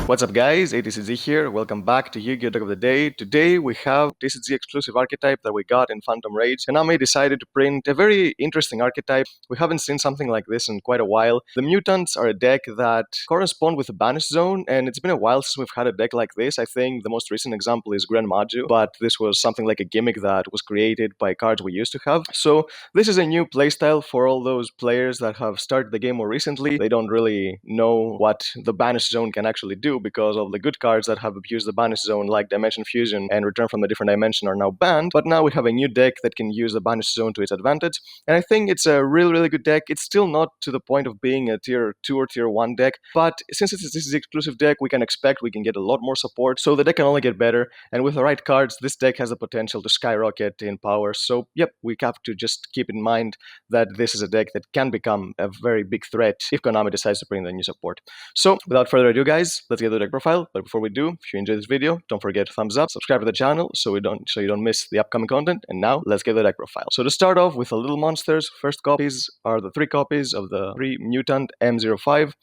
What's up guys, ATCZ here, welcome back to Yugioh Deck of the Day. Today we have TCG exclusive archetype that we got in Phantom Rage. Konami decided to print a very interesting archetype. We haven't seen something like this in quite a while. The Mutants are a deck that correspond with the Banish Zone, and it's been a while since we've had a deck like this. I think the most recent example is Yugioh, but this was something like a gimmick that was created by cards we used to have. So this is a new playstyle for all those players that have started the game more recently. They don't really know what the Banish Zone can actually do because all the good cards that have abused the Banish Zone like Dimension Fusion and Return from a Different Dimension are now banned, but now we have a new deck that can use the Banish Zone to its advantage, and I think it's a really good deck. It's still not to the point of being a tier 2 or tier 1 deck, but since this is the exclusive deck, we can get a lot more support, so the deck can only get better, and with the right cards, this deck has the potential to skyrocket in power. So yep, we have to just keep in mind that this is a deck that can become a very big threat if Konami decides to bring the new support. So without further ado guys, let's get to the deck profile. But before we do, if you enjoyed this video, don't forget to thumbs up, subscribe to the channel so you don't miss the upcoming content. And now let's get to the deck profile. So to start off with the little monsters, first copies are the 3 copies of the 3 Mutant M05.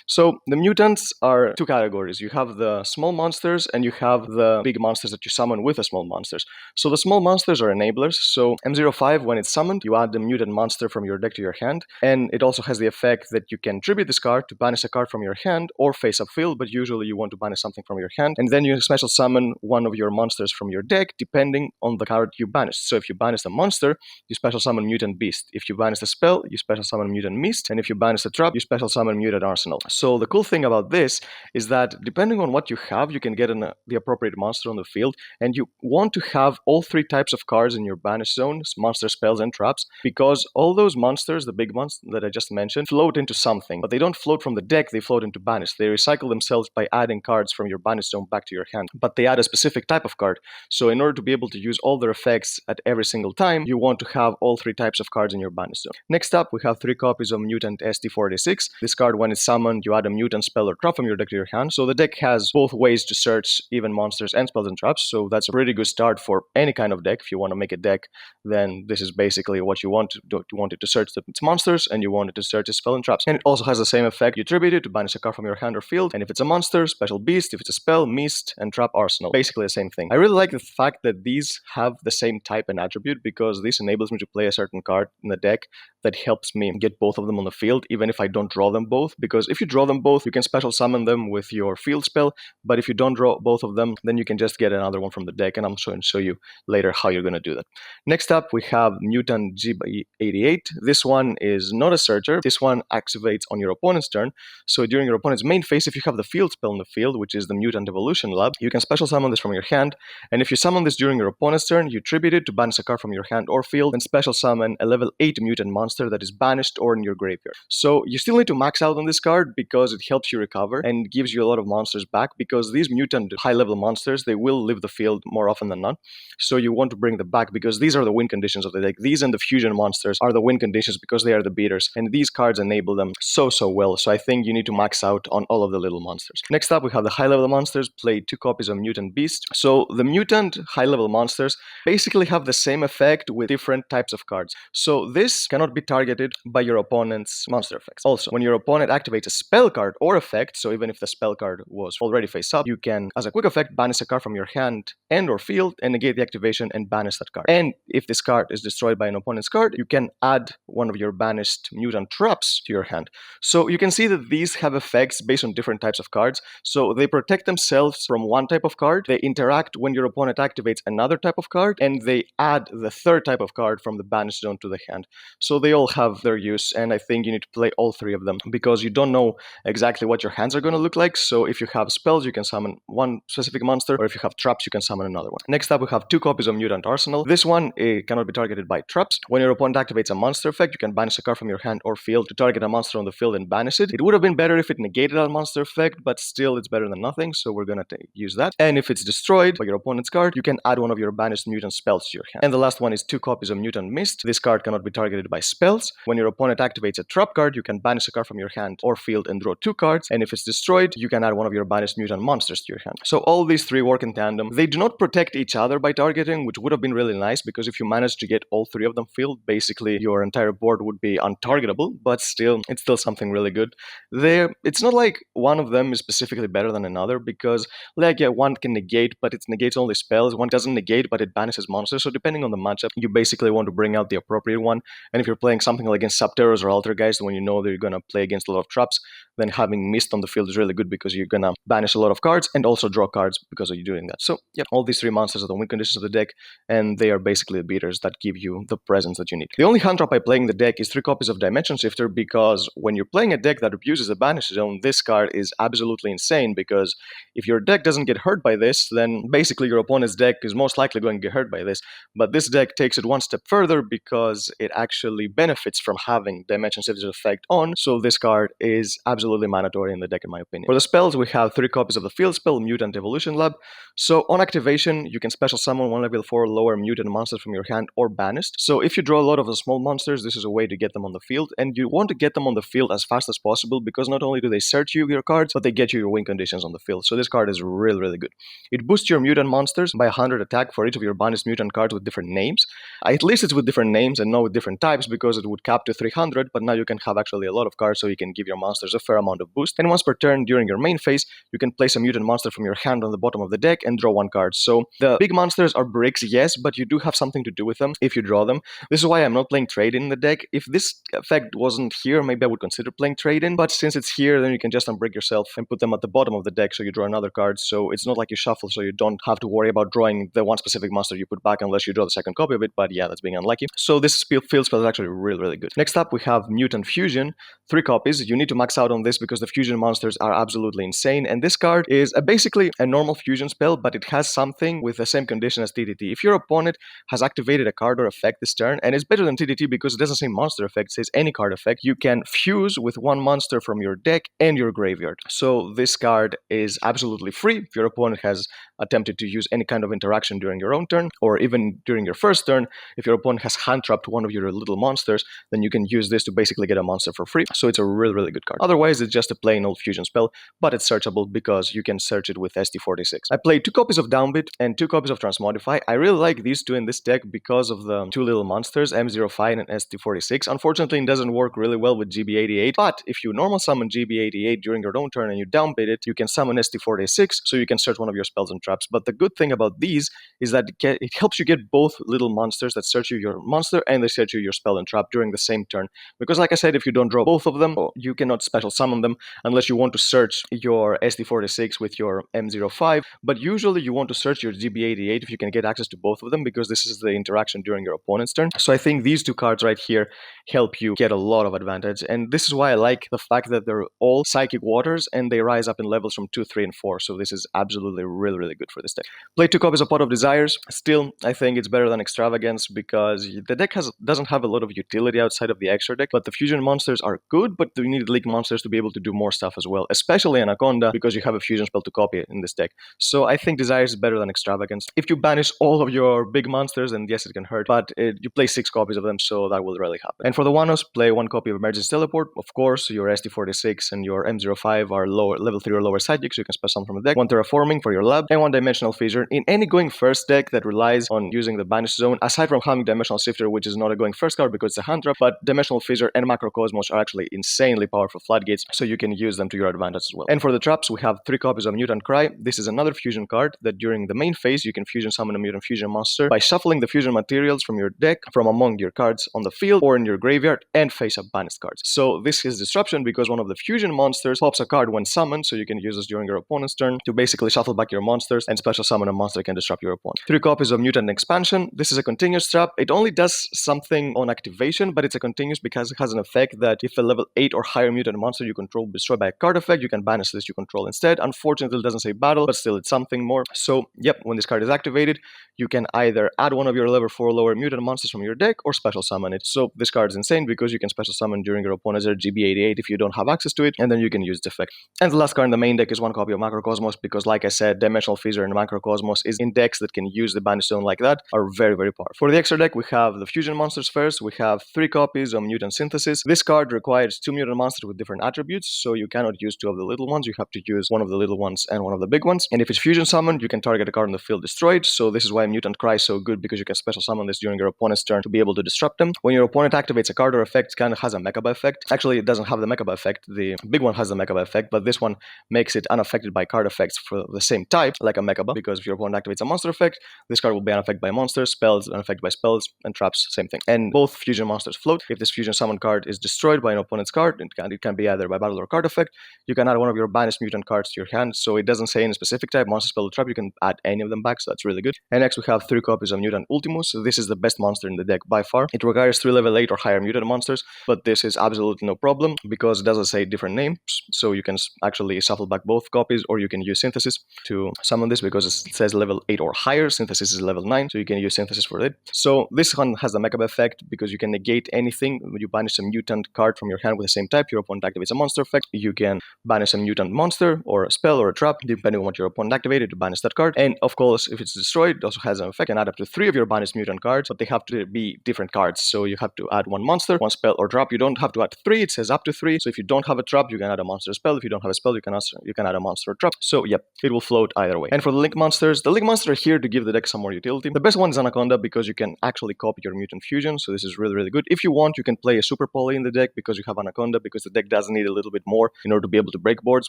So the mutants are 2 categories. You have the small monsters and you have the big monsters that you summon with the small monsters. So the small monsters are enablers. So M05, when it's summoned, you add the mutant monster from your deck to your hand, and it also has the effect that you can tribute this card to banish a card from your hand or face up field, but usually you want to banish something from your hand, and then you special summon one of your monsters from your deck depending on the card you banished. So if you banish the monster, you special summon Mutant Beast. If you banish the spell, you special summon Mutant Mist, and if you banish the trap, you special summon Mutant Arsenal. So the cool thing about this is that depending on what you have, you can get the appropriate monster on the field, and you want to have all 3 types of cards in your banish zone, monster, spells, and traps, because all those monsters, the big ones that I just mentioned, float into something, but they don't float from the deck, they float into banish. They recycle themselves by adding cards from your banish zone back to your hand, but they add a specific type of card. So in order to be able to use all their effects at every single time, you want to have all 3 types of cards in your banish zone. Next up, we have 3 copies of Mutant ST46. This card, when it's summoned, you add a mutant spell or trap from your deck to your hand. So the deck has both ways to search even monsters and spells and traps, so that's a pretty good start for any kind of deck. If you want to make a deck, then this is basically what you want to do. You want it to search its monsters, and you want it to search its spell and traps. And it also has the same effect. You tribute it to banish a card from your hand or field, and if it's a monster, special beast. If it's a spell, mist, and trap arsenal. Basically the same thing. I really like the fact that these have the same type and attribute, because this enables me to play a certain card in the deck that helps me get both of them on the field, even if I don't draw them both, because if you draw them both, you can special summon them with your field spell, but if you don't draw both of them, then you can just get another one from the deck, and I'm going to show you later how you're going to do that. Next up, we have Mutant GB88. This one is not a searcher. This one activates on your opponent's turn, so during your opponent's main phase, if you have the field spell in the field, which is the Mutant Evolution Lab, you can special summon this from your hand, and if you summon this during your opponent's turn, you tribute it to banish a card from your hand or field, and special summon a level 8 mutant monster that is banished or in your graveyard. So you still need to max out on this card because it helps you recover and gives you a lot of monsters back, because these mutant high-level monsters, they will leave the field more often than not, so you want to bring them back because these are the win conditions of the deck. These and the fusion monsters are the win conditions because they are the beaters, and these cards enable them so well, so I think you need to max out on all of the little monsters. Next up, we have the high-level monsters. Play 2 copies of Mutant Beast. So the mutant high-level monsters basically have the same effect with different types of cards. So this cannot be targeted by your opponent's monster effects. Also, when your opponent activates a spell card or effect, so even if the spell card was already face up, you can, as a quick effect, banish a card from your hand and or field and negate the activation and banish that card. And if this card is destroyed by an opponent's card, you can add one of your banished mutant traps to your hand. So you can see that these have effects based on different types of cards. So they protect themselves from one type of card, they interact when your opponent activates another type of card, and they add the 3rd type of card from the banished zone to the hand. So they all have their use, and I think you need to play all 3 of them because you don't know exactly what your hands are going to look like. So if you have spells, you can summon one specific monster, or if you have traps, you can summon another one. Next up, we have 2 copies of Mutant Arsenal. This one cannot be targeted by traps. When your opponent activates a monster effect, you can banish a card from your hand or field to target a monster on the field and banish it. It would have been better if it negated a monster effect, but still it's better than nothing, so we're going to use that. And if it's destroyed by your opponent's card, you can add one of your banished mutant spells to your hand. And the last one is 2 copies of Mutant Mist. This card cannot be targeted by spells. When your opponent activates a trap card, you can banish a card from your hand or field and draw 2 cards, and if it's destroyed, you can add one of your banished mutant monsters to your hand. So all these 3 work in tandem. They do not protect each other by targeting, which would have been really nice, because if you manage to get all 3 of them filled, basically your entire board would be untargetable, but still, it's still something really good. It's not like one of them is specifically better than another, because like yeah, one can negate, but it negates only spells. One doesn't negate, but it banishes monsters. So depending on the matchup, you basically want to bring out the appropriate one. And if you're playing something like against Subterrors or Altergeist, when you know that you're going to play against a lot of traps, then having Mist on the field is really good, because you're going to banish a lot of cards and also draw cards because of you doing that. So yeah, all these 3 monsters are the win conditions of the deck, and they are basically the beaters that give you the presence that you need. The only hand trap I play in the deck is 3 copies of Dimension Shifter, because when you're playing a deck that abuses a banish zone, this card is absolutely insane, because if your deck doesn't get hurt by this, then basically your opponent's deck is most likely going to get hurt by this. But this deck takes it one step further, because it actually benefits from having Dimension Shifter's effect on, so this card is absolutely mandatory in the deck in my opinion. For the spells, we have 3 copies of the field spell, Mutant Evolution Lab. So on activation, you can special summon 1 level 4 lower mutant monsters from your hand or banished. So if you draw a lot of the small monsters, this is a way to get them on the field, and you want to get them on the field as fast as possible, because not only do they search you your cards, but they get you your win conditions on the field. So this card is really, really good. It boosts your mutant monsters by 100 attack for each of your banished mutant cards with different names. At least it's with different names and not with different types, because it would cap to 300, but now you can have actually a lot of cards, so you can give your monsters a fair amount of boost. And once per turn during your main phase, you can place a mutant monster from your hand on the bottom of the deck and draw 1 card. So the big monsters are bricks, yes, but you do have something to do with them if you draw them. This is why I'm not playing trade in the deck. If this effect wasn't here, maybe I would consider playing trade in, but since it's here, then you can just unbrick yourself and put them at the bottom of the deck, so you draw another card. So it's not like you shuffle, so you don't have to worry about drawing the one specific monster you put back unless you draw the second copy of it, but yeah, that's being unlucky. So this field spell is actually really, really good. Next up, we have Mutant Fusion, 3 copies. You need to max out on this because the fusion monsters are absolutely insane, and this card is basically a normal fusion spell, but it has something with the same condition as TTT. If your opponent has activated a card or effect this turn, and it's better than TTT because it doesn't say monster effect, it says any card effect, you can fuse with 1 monster from your deck and your graveyard. So this card is absolutely free. If your opponent has attempted to use any kind of interaction during your own turn, or even during your first turn, if your opponent has hand trapped one of your little monsters, then you can use this to basically get a monster for free. So it's a really, really good card. Otherwise, it's just a plain old fusion spell, but it's searchable because you can search it with ST46. I played 2 copies of Downbeat and 2 copies of Transmodify. I really like these 2 in this deck because of the 2 little monsters, M05 and ST46. Unfortunately, it doesn't work really well with GB88, but if you normal summon GB88 during your own turn and you downbeat it, you can summon ST46, so you can search one of your spells and traps. But the good thing about these is that it helps you get both little monsters that search you your monster and they search you your spell and trap during the same turn. Because like I said, if you don't draw both of them, you cannot special summon them unless you want to search your ST46 with your M05, but usually you want to search your GB88 if you can get access to both of them, because this is the interaction during your opponent's turn. So I think these 2 cards right here help you get a lot of advantage, and this is why I like the fact that they're all Psychic Waters and they rise up in levels from 2, 3, and 4, so this is absolutely really, really good for this deck. Play 2 copies of Pot of Desires. Still, I think it's better than Extravagance because the deck doesn't have a lot of utility outside of the extra deck, but the fusion monsters are good, but you need League monsters to be able to do more stuff as well, especially Anaconda, because you have a fusion spell to copy it in this deck. So I think Desires is better than Extravagance. If you banish all of your big monsters, then yes, it can hurt, but you play 6 copies of them, so that will really happen. And for the Wanos, play 1 copy of Emergency Teleport. Of course, your ST46 and your M05 are level 3 or lower psychic, so you can spell some from the deck. 1 Terraforming for your lab, and 1 Dimensional Fissure. In any going first deck that relies on using the Banish Zone, aside from having Dimensional Shifter, which is not a going first card because it's a hand trap, but Dimensional Fissure and Macrocosmos are actually insanely powerful floodgates, so you can use them to your advantage as well. And for the traps, we have 3 copies of Mutant Cry. This is another fusion card that during the main phase, you can fusion summon a mutant fusion monster by shuffling the fusion materials from your deck from among your cards on the field or in your graveyard and face up banished cards. So this is disruption because one of the fusion monsters pops a card when summoned, so you can use this during your opponent's turn to basically shuffle back your monsters and special summon a monster that can disrupt your opponent. 3 copies of Mutant Expansion. This is a continuous trap. It only does something on activation, but it's a continuous because it has an effect that if a level 8 or higher mutant monster you control is destroyed by a card effect, you can banish this you control instead. Unfortunately, it doesn't say battle, but still it's something more. So, yep, when this card is activated, you can either add one of your level 4 lower mutant monsters from your deck or special summon it. So this card is insane because you can special summon during your opponent's GB88 if you don't have access to it, and then you can use the effect. And the last card in the main deck is 1 copy of Macrocosmos because, like I said, Dimensional Fissure and Macrocosmos is in decks that can use the Banish Zone like that are very, very powerful. For the extra deck, we have the fusion monsters first. We have 3 copies of Mutant Synthesis. This card requires 2 mutant monsters with different attributes, so you cannot use 2 of the little ones, you have to use one of the little ones and one of the big ones. And if it's fusion summoned, you can target a card on the field destroyed, so this is why Mutant Cry is so good, because you can special summon this during your opponent's turn to be able to disrupt them. When your opponent activates a card or effect, it kind of has a Mechaba effect. Actually, it doesn't have the Mechaba effect, the big one has the Mechaba effect, but this one makes it unaffected by card effects for the same type, like a Mechaba, because if your opponent activates a monster effect, this card will be unaffected by monsters, spells, unaffected by spells, and traps, same thing. And both fusion monsters float. If this fusion summon card is destroyed by an opponent's card, it can be either by battle or card effect, you can add one of your banished mutant cards to your hand, so it doesn't say any specific type, monster, spell, or trap, you can add any of them back, so that's really good. And next we have 3 copies of Mutant Ultimus. So this is the best monster in the deck by far. It requires 3 level 8 or higher mutant monsters, but this is absolutely no problem because it doesn't say different names, so you can actually shuffle back both copies, or you can use Synthesis to summon this because it says level 8 or higher. Synthesis is level 9, so you can use Synthesis for it. So this one has the Mechaba effect because you can negate anything when you banish a mutant card from your hand with the same type. Your opponent activates a monster effect. You can banish a mutant monster or a spell or a trap, depending on what your opponent activated, to banish that card. And of course, if it's destroyed, it also has an effect. You can add up to 3 of your banished mutant cards, but they have to be different cards. So you have to add 1 monster, 1 spell, or trap. You don't have to add 3. It says up to 3. So if you don't have a trap, you can add a monster or spell. If you don't have a spell, you can add a monster or trap. So yep, it will float either way. And for the link monsters, the link monsters are here to give the deck some more utility. The best one is Anaconda because you can actually copy your mutant fusion. So this is really, really good. If you want, you can play a super poly in the deck because you have Anaconda, because the deck does need a little bit more in order to be able to break boards.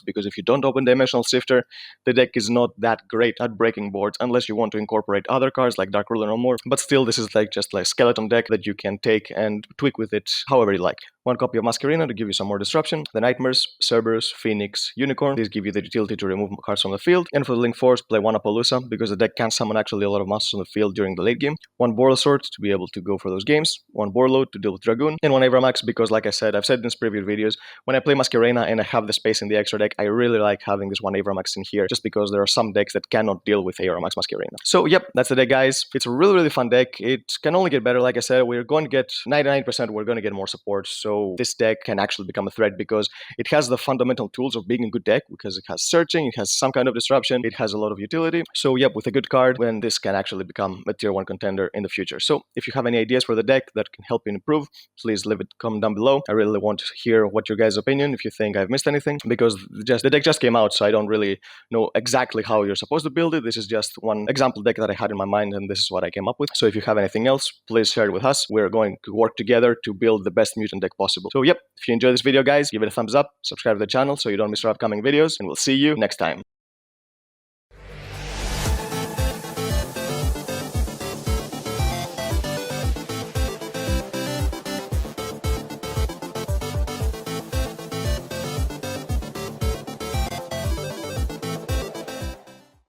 Because if you don't open Dimensional Sifter, the deck is not that great at breaking boards unless you want to incorporate other cards like Dark Ruler or more. But still, this is like just like a skeleton deck that you can take and tweak with it however you like. 1 copy of Masquerena to give you some more disruption. The Nightmares, Cerberus, Phoenix, Unicorn. These give you the utility to remove cards from the field. And for the Link Force, play 1 Appaloosa because the deck can summon actually a lot of monsters on the field during the late game. 1 Borlesword to be able to go for those games. 1 Borload to deal with Dragoon. And 1 Avramax because, like I said, I've said in previous videos, when I play Masquerena and I have the space in the extra deck, I really like having this 1 Avramax in here just because there are some decks that cannot deal with Avramax Masquerena. So yep, that's the deck, guys. It's a really, really fun deck. It can only get better. Like I said, we're going to get 99%, we're going to get more support. So this deck can actually become a threat because it has the fundamental tools of being a good deck, because it has searching, it has some kind of disruption, it has a lot of utility. So yep, with a good card, then this can actually become a tier 1 contender in the future. So if you have any ideas for the deck that can help you improve, please leave it comment down below. I really want to hear what your guys' opinion, if you think I've missed anything, because the deck just came out, so I don't really know exactly how you're supposed to build it. This is just one example deck that I had in my mind, and this is what I came up with. So if you have anything else, please share it with us. We're going to work together to build the best mutant deck possible. So yep, if you enjoyed this video, guys, give it a thumbs up, subscribe to the channel so you don't miss our upcoming videos, and we'll see you next time.